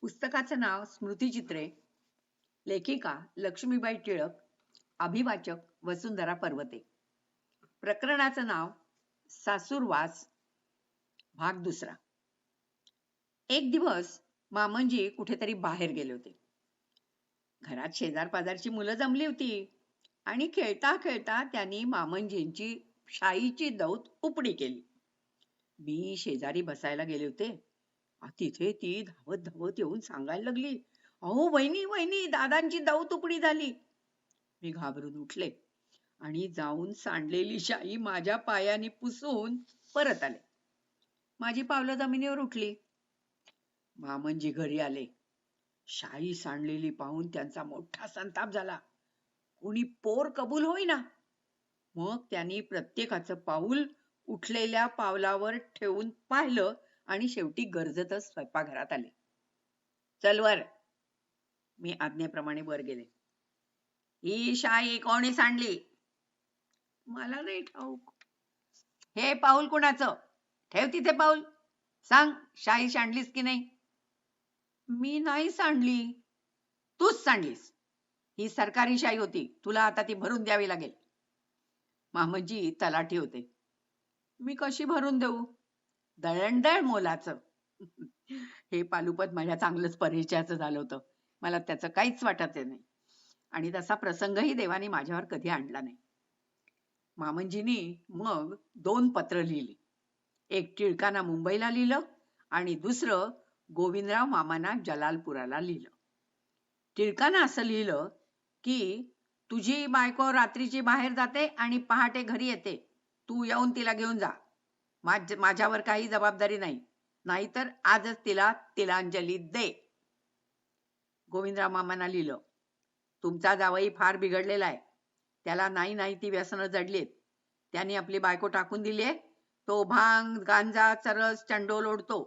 पुस्तकाचं नाव स्मृतिचित्रे, लेखिका लक्ष्मीबाई टिळक, अभिवाचक वसुंधरा पर्वते. प्रकरणाचं नाव सासूरवास, भाग दुसरा. एक दिवस मामनजी कुठेतरी बाहेर गेले होते. घरात शेजार पाजारची मुलं जमली होती आणि खेळता खेळता त्यांनी मामनजींची शाईची दौत उपडी केली. मी शेजारी बसायला गेले होते. तिथे ती धावत धावत येऊन सांगायला लागली, अहो वहिनी वहिनी, दादांची दौत उपडी झाली. मी घाबरून उठले आणि जाऊन सांडलेली शाई माझ्या पायाने पुसून परत आले. माझी पावलं जमिनीवर उठली. मामनजी घरी आले. शाई सांडलेली पाहून त्यांचा मोठा संताप झाला. कोणी पोर कबूल होईना. मग त्यांनी प्रत्येकाचं पाऊल उठलेल्या पावलावर ठेवून पाहिलं आणि शेवटी गरजतच स्वयंपाकघरात आले. चल वर. मी आज्ञेप्रमाणे वर गेले. ही शाई कोणी सांडली? मला नाही ठाऊक. हे पाऊल कुणाचं? ठेव तिथे पाऊल. सांग, शाई सांडलीस की नाही? मी नाही सांडली. तूच सांडलीस. ही सरकारी शाई होती, तुला आता ती भरून द्यावी लागेल. मामनजी तलाठी होते. मी कशी भरून देऊ? दळणदळ मोलाचं. हे पालुपद माझ्या चांगलंच परिचयाचं झालं होतं. मला त्याचं काहीच वाटत नाही आणि तसा प्रसंगही देवाने माझ्यावर कधी आणला नाही. मामनजींनी मग 2 पत्र लिहिली. एक टिळकांना मुंबईला लिहिलं आणि दुसरं गोविंदराव मामांना जलालपुराला लिहिलं. टिळकांना असं लिहिलं की तुझी बायको रात्रीची बाहेर जाते आणि पहाटे घरी येते. तू येऊन तिला घेऊन जा. माझ्यावर काही जबाबदारी नाही. नाहीतर आजच तिला तिलांजली दे. गोविंदराव मामांना लिहिलं, तुमचा जावई फार बिघडलेला आहे. त्याला नाही ती व्यसनं जडलीत. त्यांनी आपली बायको टाकून दिलीये. तो भांग, गांजा, चरस, चंडोल ओढतो.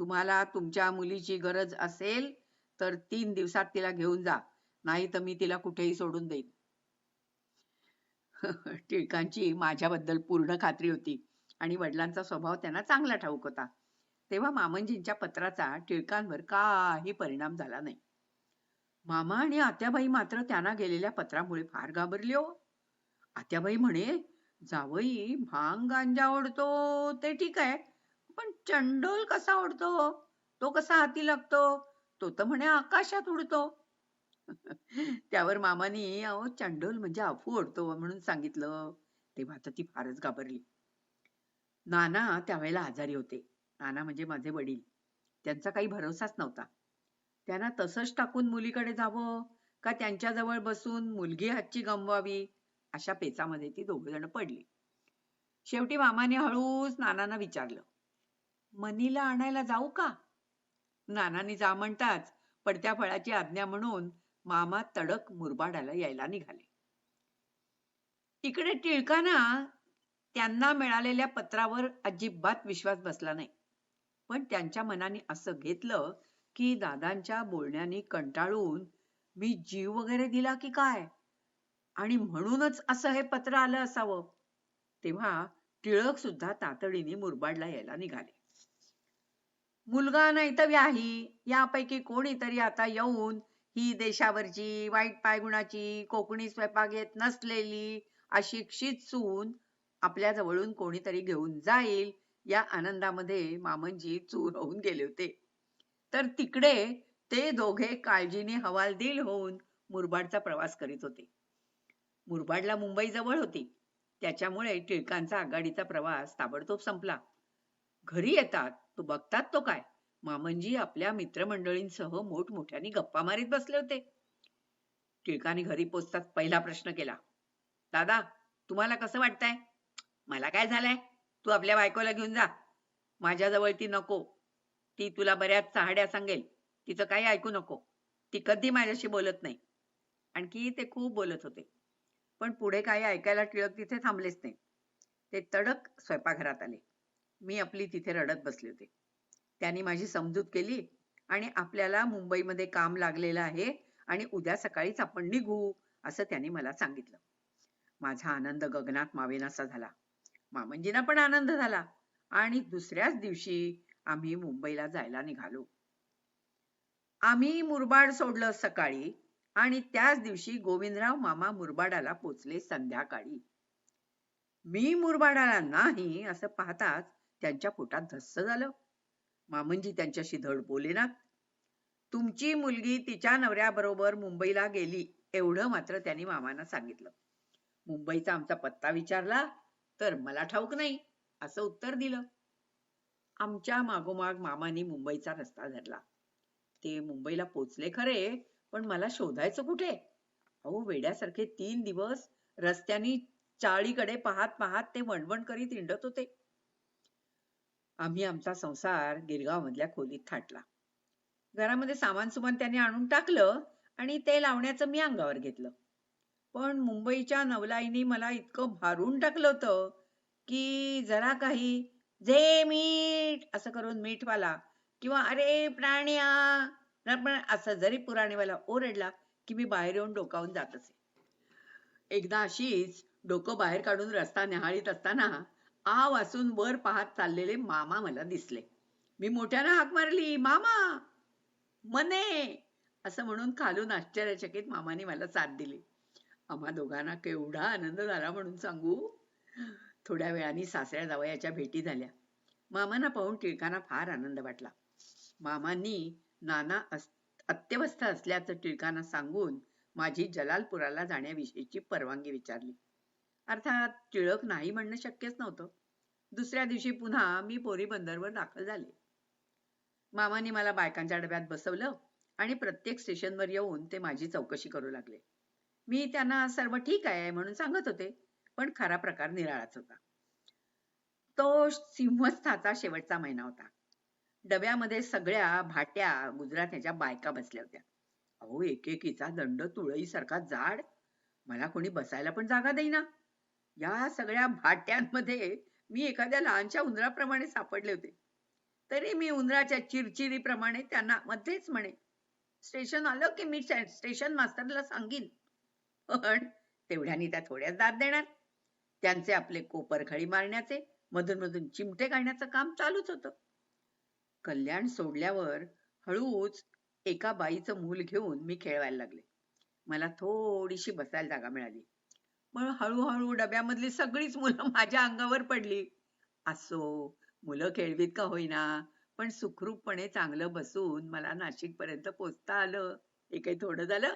तुम्हाला तुमच्या मुलीची गरज असेल तर 3 दिवसात तिला घेऊन जा, नाही तर मी तिला कुठेही सोडून देईन. टिळकांची माझ्याबद्दल पूर्ण खात्री होती आणि वडिलांचा स्वभाव त्यांना चांगला ठाऊक होता. तेव्हा मामनजींच्या पत्राचा टिळकांवर काही परिणाम झाला नाही. मामा आणि आत्याबाई मात्र त्यांना गेलेल्या पत्रामुळे फार घाबरली हो. आत्याबाई म्हणे, जावई भांग गांजा ओढतो ते ठीक आहे, पण चंडोल कसा ओढतो? तो कसा हाती लागतो? तो तर म्हणे आकाशात उडतो. त्यावर मामानी अहो चंडोल म्हणजे अफू ओढतो म्हणून सांगितलं. तेव्हा तर ती फारच घाबरली. नाना त्यावेळेला आजारी होते. नाना म्हणजे माझे वडील. त्यांचा काही भरोसाच नव्हता. त्यांना तसंच टाकून मुलीकडे जावं का त्यांच्याजवळ बसून मुलगी हातची गमवावी, अशा पेचामध्ये ती दोघजण पडली. शेवटी मामाने हळूच नानांना विचारलं, मनीला आणायला जाऊ का? नानांनी जा म्हणताच पडत्या फळाची आज्ञा म्हणून मामा तडक मुरबाडाला यायला निघाले. इकडे टिळकांना त्यांना मिळालेल्या पत्रावर अजिबात विश्वास बसला नाही. पण त्यांच्या मनाने असं घेतलं की दादांच्या बोलण्याने कंटाळून मी जीव वगैरे दिला की काय, आणि म्हणूनच असं हे पत्र आलं असावं. तेव्हा टिळक सुद्धा तातडीने मुरबाडला यायला निघाले. मुलगा नाही तर व्याही, यापैकी कोणीतरी आता येऊन ही देशावरची, वाईट पायगुणाची, कोकणी स्वयंपाक येत नसलेली, अशिक्षित सून आपल्या जवळून कोणीतरी घेऊन जाईल या आनंदामध्ये मामनजी चूर होऊन गेले होते. तर तिकडे ते दोघे काळजीने हवालदिल होऊन मुरबाडचा प्रवास करीत होते. मुरबाडला मुंबई जवळ होती. त्याच्यामुळे टिळकांचा आगगाडीचा प्रवास ताबडतोब संपला. घरी येतात तो बघतात तो काय, मामनजी आपल्या मित्रमंडळींसह मोठमोठ्याने गप्पा मारीत बसले होते. टिळकांनी घरी पोचताच पहिला प्रश्न केला, दादा तुम्हाला कसं वाटतंय? मला काय झालंय? तू आपल्या बायकोला घेऊन जा. माझ्याजवळ ती नको. ती तुला बऱ्याच चहाड्या सांगेल. तिचं काही ऐकू नको. ती कधी माझ्याशी बोलत नाही. आणखी ते खूप बोलत होते. पण पुढे काही ऐकायला टिळक तिथे थांबलेच नाही. ते तडक स्वयंपाकघरात आले. मी आपली तिथे रडत बसले होते. त्यांनी माझी समजूत केली आणि आपल्याला मुंबईमध्ये काम लागलेलं आहे आणि उद्या सकाळीच आपण निघू असं त्यांनी मला सांगितलं. माझा आनंद गगनात मावेनासा झाला. मामनजींना पण आनंद झाला आणि दुसऱ्याच दिवशी आम्ही मुंबईला जायला निघालो. आम्ही मुरबाड सोडलं सकाळी आणि त्याच दिवशी गोविंदराव मामा मुरबाडाला पोचले संध्याकाळी. मी मुरबाडाला नाही असं पाहताच त्यांच्या पोटात धस्स झालं. मामंजी त्यांच्याशी धड बोलेनात. तुमची मुलगी तिच्या नवऱ्याबरोबर मुंबईला गेली एवढं मात्र त्यांनी मामांना सांगितलं. मुंबईचा आमचा पत्ता विचारला तर मला ठाऊक नाही असं उत्तर दिलं. आमच्या मागोमाग मामांनी मुंबईचा रस्ता धरला. ते मुंबईला पोचले खरे, पण मला शोधायचं कुठे? अहो, वेड्यासारखे 3 दिवस रस्त्यानी चाळीकडे पाहत पाहत ते वणवण करीत हिंडत होते. आम्ही आमचा संसार गिरगाव मधल्या खोलीत थाटला. घरामध्ये सामान सुमान त्यांनी आणून टाकलं आणि ते लावण्याचं मी अंगावर घेतलं. पण मुंबईच्या नवलाईनी मला इतकं भारून टाकलं होतं की जरा काही जे मीठ असं करून मीठवाला किंवा अरे प्राण्या असं जरी पुराणीवाला ओरडला की मी बाहेर येऊन डोकावून जात असे. एकदा अशीच डोकं बाहेर काढून रस्ता न्याहाळीत असताना आ वासून वर पाहत चाललेले मामा मला दिसले. मी मोठ्यानं हाक मारली, मामा मने असं म्हणून खालून आश्चर्यचकित मामाने मला साथ दिली. आम्हा दोघांना केवढा आनंद झाला म्हणून सांगू. थोड्या वेळाने सासऱ्या जावयाच्या भेटी झाल्या. मामांना पाहून टिळकांना फार आनंद वाटला. मामांनी नाना अत्यवस्थ असल्याचं टिळकांना सांगून माझी जलालपुराला जाण्याविषयीची परवानगी विचारली. अर्थात टिळक नाही म्हणणं शक्यच नव्हतं. दुसऱ्या दिवशी पुन्हा मी पोरीबंदरवर दाखल झाले. मामांनी मला बायकांच्या डब्यात बसवलं आणि प्रत्येक स्टेशनवर येऊन ते माझी चौकशी करू लागले. मी त्यांना सर्व ठीक आहे म्हणून सांगत होते, पण खरा प्रकार निराळाच होता. तो सिंहस्थाचा शेवटचा महिना होता. डब्यामध्ये सगळ्या भाट्या गुजरात्याच्या बायका बसल्या होत्या. अहो, एकेकीचा दंड तुळईसारखा जाड. मला कोणी बसायला पण जागा देईना. या सगळ्या भाट्यांमध्ये मी एखाद्या लहानशा उंदराप्रमाणे सापडले होते. तरी मी उंदराच्या चिरचिरीप्रमाणे त्यांना मध्येच म्हणे, स्टेशन आलं की मी स्टेशन मास्तरला सांगीन. पण तेवढ्यानी त्या थोड्याच दाद देणार. त्यांचे आपले कोपरखळी मारण्याचे, मधून मधून चिमटे काढण्याचं काम चालूच होतं. कल्याण सोडल्यावर हळूच एका बाईचं मूल घेऊन मी खेळवायला लागले. मला थोडीशी बसायला जागा मिळाली. पण हळूहळू डब्यामधली सगळीच मुलं माझ्या अंगावर पडली. असो, मुलं खेळवीत का होईना, पण सुखरूपपणे चांगलं बसून मला नाशिक पर्यंत पोहोचता आलं. हे काही थोडं झालं.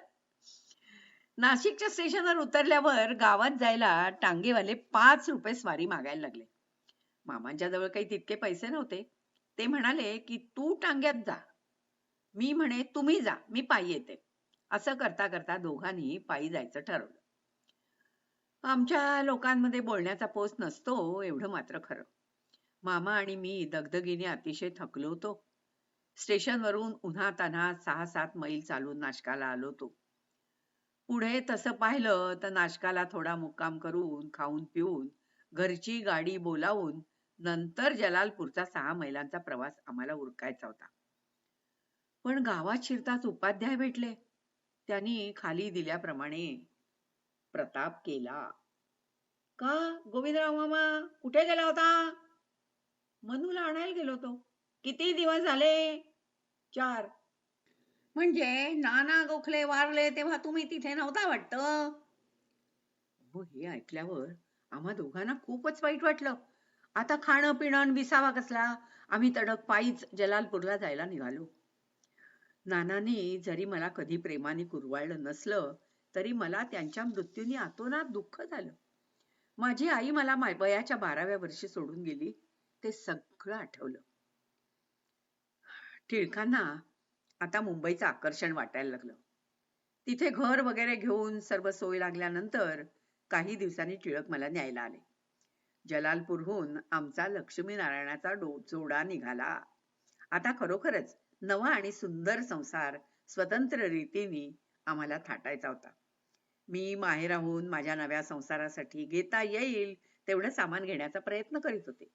नाशिकच्या स्टेशनवर उतरल्यावर गावात जायला टांगेवाले 5 रुपये स्वारी मागायला लागले. मामांच्या जवळ काही तितके पैसे नव्हते. ते म्हणाले की तू टांग्यात जा. मी म्हणे तुम्ही जा, मी पायी येते. असं करता करता दोघांनी पायी जायचं ठरवलं. आमच्या लोकांमध्ये बोलण्याचा पोस नसतो एवढं मात्र खरं. मामा आणि मी दगदगीने अतिशय थकलो होतो. स्टेशनवरून उन्हातान्हात 6-7 मैल चालून नाशकाला आलो होतो. पुढे तसं पाहिलं तर नाशकाला थोडा मुक्काम करून खाऊन पिऊन घरची गाडी बोलावून नंतर जलालपूरचा 6 मैलांचा प्रवास आम्हाला उरकायचा होता. पण गावात शिरताच उपाध्याय भेटले. त्यांनी खाली दिल्याप्रमाणे प्रताप केला. का गोविंदराव मामा कुठे गेला होता? मनूला आणायला गेलो होतो. किती दिवस झाले? 4. म्हणजे नाना गोखले वारले तेव्हा तुम्ही तिथे नव्हता वाटतं. हो, हे ऐकल्यावर आम्हा दोघांना खूपच वाईट वाटलं. आता खाणं पिणं विसावा कसला. आम्ही तडक पायीच जलालपूरला जायला निघालो. नानांनी जरी मला कधी प्रेमाने कुरवाळलं नसलं तरी मला त्यांच्या मृत्यूने अतोनात दुःख झालं. माझी आई मला वयाच्या 12व्या वर्षी सोडून गेली. ते सगळं आठवलं. टिळकांना आता मुंबईचं आकर्षण वाटायला लागलं. तिथे घर वगैरे घेऊन सर्व सोय लागल्यानंतर काही दिवसांनी टिळक मला न्यायला आले. जलालपूरहून आमचा लक्ष्मीनारायणाचा जोडा निघाला. आता खरोखरच नवा आणि सुंदर संसार स्वतंत्र रीतीने आम्हाला थाटायचा होता. मी माहेराहून माझ्या नव्या संसारासाठी घेता येईल तेवढं सामान घेण्याचा प्रयत्न करीत होते.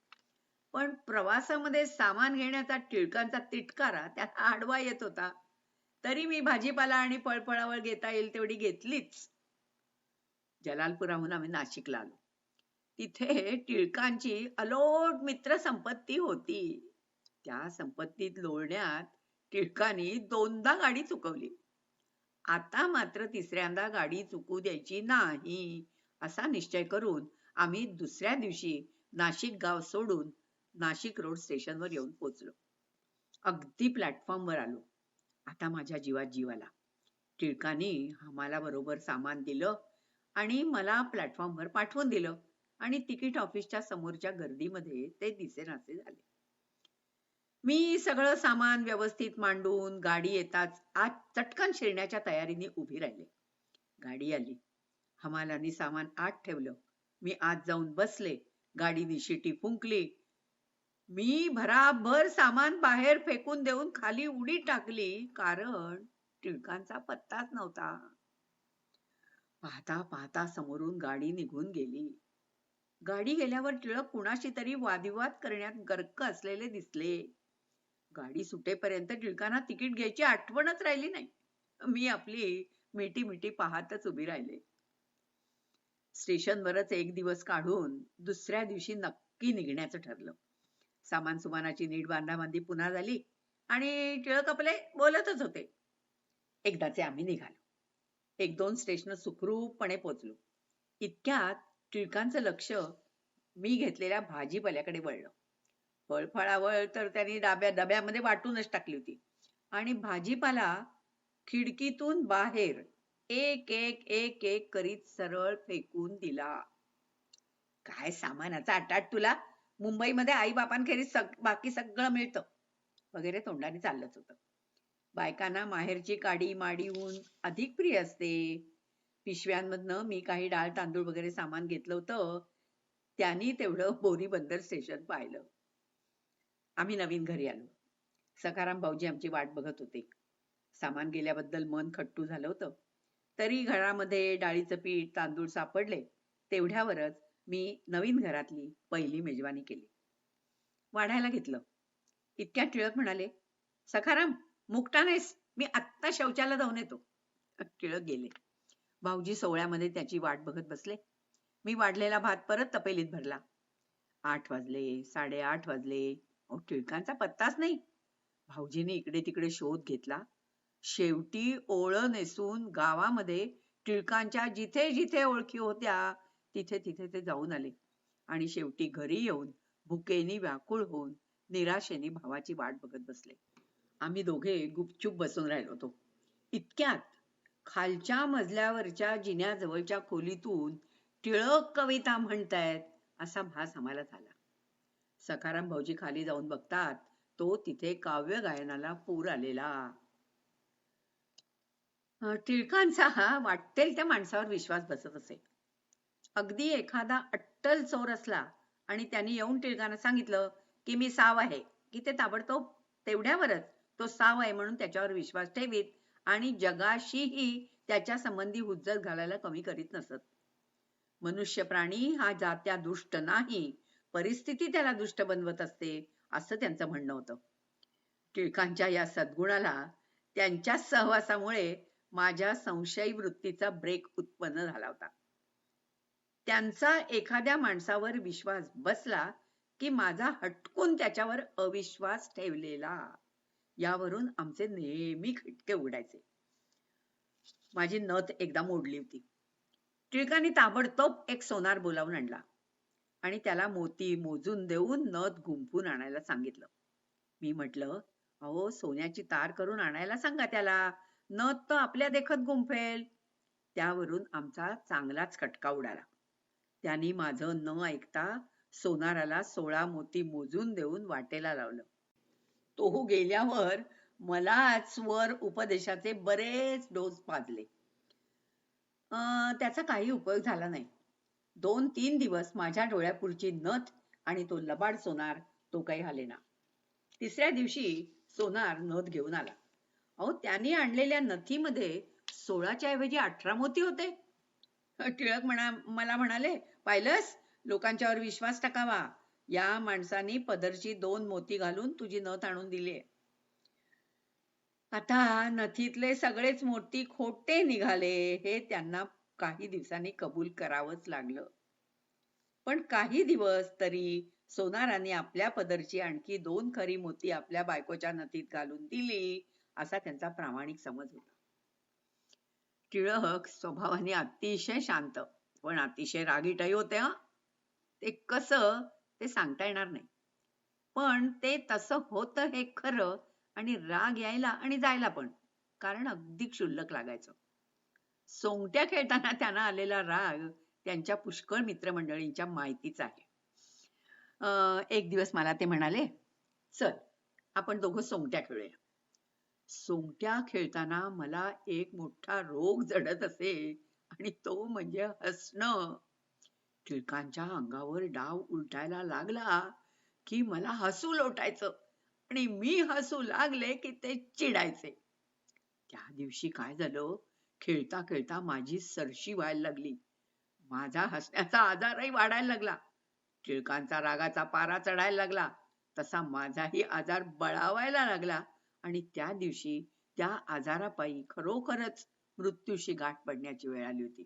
पण प्रवासामध्ये सामान घेण्याचा टिळकांचा तिटकारा त्याला आडवा येत होता. तरी मी भाजीपाला आणि फळफळावळ घेता येईल तेवढी घेतलीच. जलालपुराहून आम्ही नाशिकला आलो. तिथे टिळकांची अलोट मित्र संपत्ती होती. त्या संपत्तीत लोळण्यात टिळकांनी दोनदा गाडी चुकवली. आता मात्र तिसऱ्यांदा गाडी चुकू द्यायची नाही असा निश्चय करून आम्ही दुसऱ्या दिवशी नाशिक गाव सोडून नाशिक रोड स्टेशनवर येऊन पोहोचलो. अगदी प्लॅटफॉर्मवर आलो. आता माझ्या जीवात जीव आला. टिळकांनी आम्हाला बरोबर सामान दिलं आणि मला प्लॅटफॉर्मवर पाठवून दिलं आणि तिकीट ऑफिसच्या समोरच्या गर्दीमध्ये ते दिसेनासे झाले. मी सगळं सामान व्यवस्थित मांडून गाडी येताच आत चटकन शिरण्याच्या तयारीने उभी राहिले. गाडी आली. हमालांनी सामान आत ठेवलं. मी आत जाऊन बसले. गाडीने शिटी फुंकली. मी भराभर सामान बाहेर फेकून देऊन खाली उडी टाकली, कारण टिळकांचा पत्ताच नव्हता. पाहता पाहता समोरून गाडी निघून गेली. गाडी गेल्यावर टिळक कुणाशी तरी वादविवाद करण्यात गर्क असलेले दिसले. गाडी सुटेपर्यंत टिळकांना तिकीट घ्यायची आठवणच राहिली नाही. मी आपली मिठी मिठी पाहतच उभी राहिले. स्टेशनवरच एक दिवस काढून दुसऱ्या दिवशी नक्की निघण्याचं ठरलं. सामान सुमानाची नीट बांधाबांधी पुन्हा झाली आणि टिळक आपले बोलतच होते. एकदाचे आम्ही निघालो. एक दोन स्टेशन सुखरूपपणे पोहोचलो. इतक्यात टिळकांचं लक्ष मी घेतलेल्या भाजीपाल्याकडे वळलं. फळफळावळ तर त्यांनी डब्यामध्ये वाटूनच टाकली होती आणि भाजीपाला खिडकीतून बाहेर एक एक एक एक करीत सरळ फेकून दिला. काय सामानाचा आटाट तुला? मुंबईमध्ये आई बापांखेरीज बाकी सगळं मिळतं वगैरे तोंडाने चाललंच होतं. बायकांना माहेरची काडी माडी ऊन अधिक प्रिय असते. पिशव्यांमधनं मी काही डाळ तांदूळ वगैरे सामान घेतलं होतं. त्यांनी तेवढं बोरी बंदर स्टेशन पाहिलं. आम्ही नवीन घरी आलो. सखाराम भाऊजी आमची वाट बघत होते. सामान गेल्याबद्दल मन खट्टू झालं होतं. तरी घरामध्ये डाळीचं पीठ तांदूळ सापडले. तेवढ्यावरच मी नवीन घरातली पहिली मेजवानी केली. वाढायला घेतलं. इतक्यात टिळक म्हणाले, सखाराम मुकटा नाहीस, मी आत्ता शौचाला जाऊन येतो. टिळक गेले. भाऊजी सोवळ्यामध्ये त्याची वाट बघत बसले. मी वाढलेला भात परत तपेलीत भरला. 8 वाजले, 8:30 वाजले. टिळकांचा पत्ताच नाही. भाऊजीने इकडे तिकडे शोध घेतला. शेवटी ओळं नेसून गावामध्ये टिळकांच्या जिथे जिथे ओळखी होत्या तिथे तिथे ते जाऊन आले आणि शेवटी घरी येऊन भुकेनी व्याकुळ होऊन निराशेने भावाची वाट बघत बसले. आम्ही दोघे गुपचूप बसून राहिलो होतो. इतक्यात खालच्या मजल्यावरच्या जिन्याजवळच्या खोलीतून टिळक कविता म्हणतायत असा भास आम्हाला झाला. सखाराम भाऊजी खाली जाऊन बघतात, तो तिथे काव्य गायनाला पूर आलेला. टिळकांचा हा वाटेल त्या माणसावर विश्वास बसत असे. अगदी एखादा अट्टल चोर असला आणि त्यांनी येऊन टिळकांना सांगितलं की मी साव आहे, की ते ताबडतोब तेवढ्यावरच तो साव आहे म्हणून त्याच्यावर विश्वास ठेवीत आणि जगाशीही त्याच्या संबंधी हुज्जत घालायला कमी करीत नसत. मनुष्य प्राणी हा जात्या दुष्ट नाही, परिस्थिती त्याला दुष्ट बनवत असते असं त्यांचं म्हणणं होतं. टिळकांच्या या सद्गुणाला त्यांच्या सहवासामुळे माझ्या संशयी वृत्तीचा ब्रेक उत्पन्न झाला होता. त्यांचा एखाद्या माणसावर विश्वास बसला की माझा हटकून त्याच्यावर अविश्वास ठेवलेला, यावरून आमचे नेहमी खटके उडायचे. माझी नथ एकदा मोडली होती. टिळकांनी ताबडतोब एक सोनार बोलावून आणला आणि त्याला मोती मोजून देऊन नथ गुंफून आणायला सांगितलं. मी म्हटलं, अहो सोन्याची तार करून आणायला सांगा त्याला, नथ तर आपल्या देखत गुंफेल. त्यावरून आमचा चांगलाच खटका उडाला. त्यांनी माझं न ऐकता सोनाराला 16 मोती मोजून देऊन वाटेला लावलं. तो गेल्यावर मलाच वर उपदेशाचे बरेच डोस पाजले. त्याचा काही उपयोग झाला नाही. 2-3 दिवस माझ्या डोळ्यापुढची नथ आणि तो लबाड सोनार तो काही हालेना. तिसऱ्या दिवशी सोनार नथ घेऊन आला. अहो त्यांनी आणलेल्या नथीमध्ये 16च्या ऐवजी 18 मोती होते. टिळक मला म्हणाले, पाहिलंस, लोकांच्यावर विश्वास टाकावा. या माणसाने पदरची 2 मोती घालून तुझी नथ आणून दिली. आता नथीतले सगळेच मोती खोटे निघाले हे त्यांना काही दिवसांनी कबूल करावंच लागलं. पण काही दिवस तरी सोनाराने आपल्या पदरची आणखी 2 खरी मोती आपल्या बायकोच्या नथीत घालून दिली, असा त्यांचा प्रामाणिक समज होता. टिळक स्वभावाने अतिशय शांत, पण अतिशय रागीटही होते हं. ते कसं ते सांगता येणार नाही. पण ते तसं होतं हे खरं आणि राग यायला आणि जायला पण. कारण अगदी क्षुल्लक लागायचं. सोंगट्या खेळताना त्यांना आलेला राग त्यांच्या पुष्कळ मित्रमंडळींच्या माहितीच आहे. एक दिवस मला ते म्हणाले, "चल, आपण दोघं सोंगट्या खेळूया." सोंगट्या खेळताना मला एक मोठा रोग जडत असे आणि तो म्हणजे हसणं. टिळकांच्या अंगावर डाव उलटायला लागला की मला हसू लोटायचं आणि मी हसू लागले की ते चिडायचे. त्या दिवशी काय झालं, खेळता खेळता माझी सरशी व्हायला लागली. माझा हसण्याचा आजारही वाढायला लागला. टिळकांचा रागाचा पारा चढायला लागला. तसा माझाही आजार बळावायला लागला आणि त्या दिवशी त्या आजारापायी खरोखरच मृत्यूशी गाठ पडण्याची वेळ आली होती.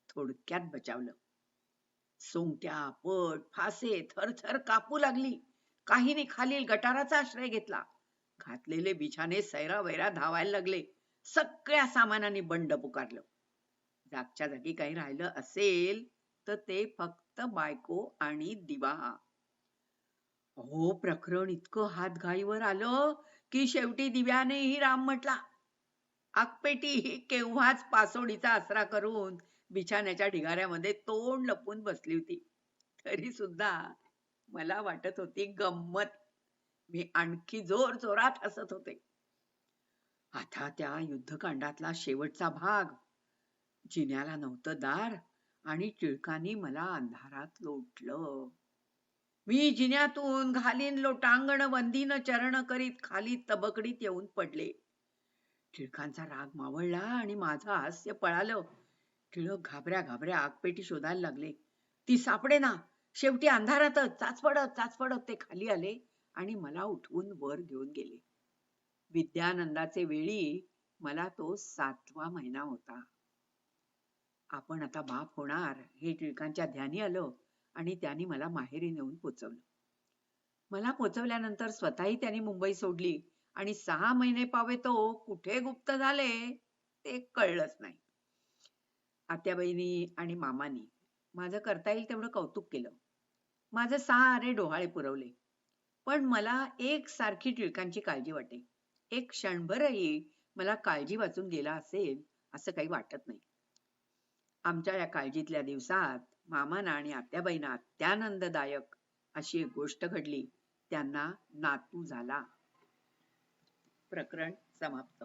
थोडक्यात बचावलं. सोंगट्या, पट, फासे थरथर कापू लागली. काहींनी खालील गटाराचा आश्रय घेतला. घातलेले बिछाने सैरावैरा धावायला लागले. सगळ्या सामानाने बंड पुकारलं. जागच्या जागी काही राहिलं असेल तर ते फक्त बायको आणि दिवा. अहो, प्रकरण इतकं हातघाईवर आलं की शेवटी दिव्यानेही राम म्हटला. आगपेटी ही केव्हाच पासोडीचा आसरा करून बिछाण्याच्या ढिगाऱ्यामध्ये तोंड लपून बसली होती. तरी सुद्धा मला वाटत होती गंमत. मी आणखी जोर जोरात हसत होते. आता त्या युद्धकांडातला शेवटचा भाग. जिन्याला नव्हतं दार आणि टिळकांनी मला अंधारात लोटलं. मी जिन्यातून घालीन लोटांगण वंदीन चरण करीत खाली तबकडीत येऊन पडले. टिळकांचा राग मावळला आणि माझं हास्य पळालं. टिळक घाबऱ्या घाबऱ्या आगपेटी शोधायला लागले. ती सापडेना. शेवटी अंधारातच चाचपडत ते खाली आले आणि मला उठवून वर घेऊन गेले. विद्यानंदाचे वेळी मला तो 7वा महिना होता. आपण आता बाप होणार हे टिळकांच्या ध्यानी आलं आणि त्यांनी मला माहेरी नेऊन पोचवलं. मला पोचवल्यानंतर स्वतःही त्यांनी मुंबई सोडली आणि 6 महिने पावे तो कुठे गुप्त झाले ते कळलंच नाही. आत्याबाईंनी आणि मामांनी माझं करता येईल तेवढं कौतुक केलं. माझे सारे डोहाळे पुरवले. पण मला एकसारखी टिळकांची काळजी वाटे. एक क्षणभरही मला काळजी वाचून गेला असेल असं काही वाटत नाही. आमच्या या काळजीतल्या दिवसात मामांना आणि आत्याबाईंना अत्यानंददायक अशी एक गोष्ट घडली. त्यांना नातू झाला. प्रकरण समाप्त.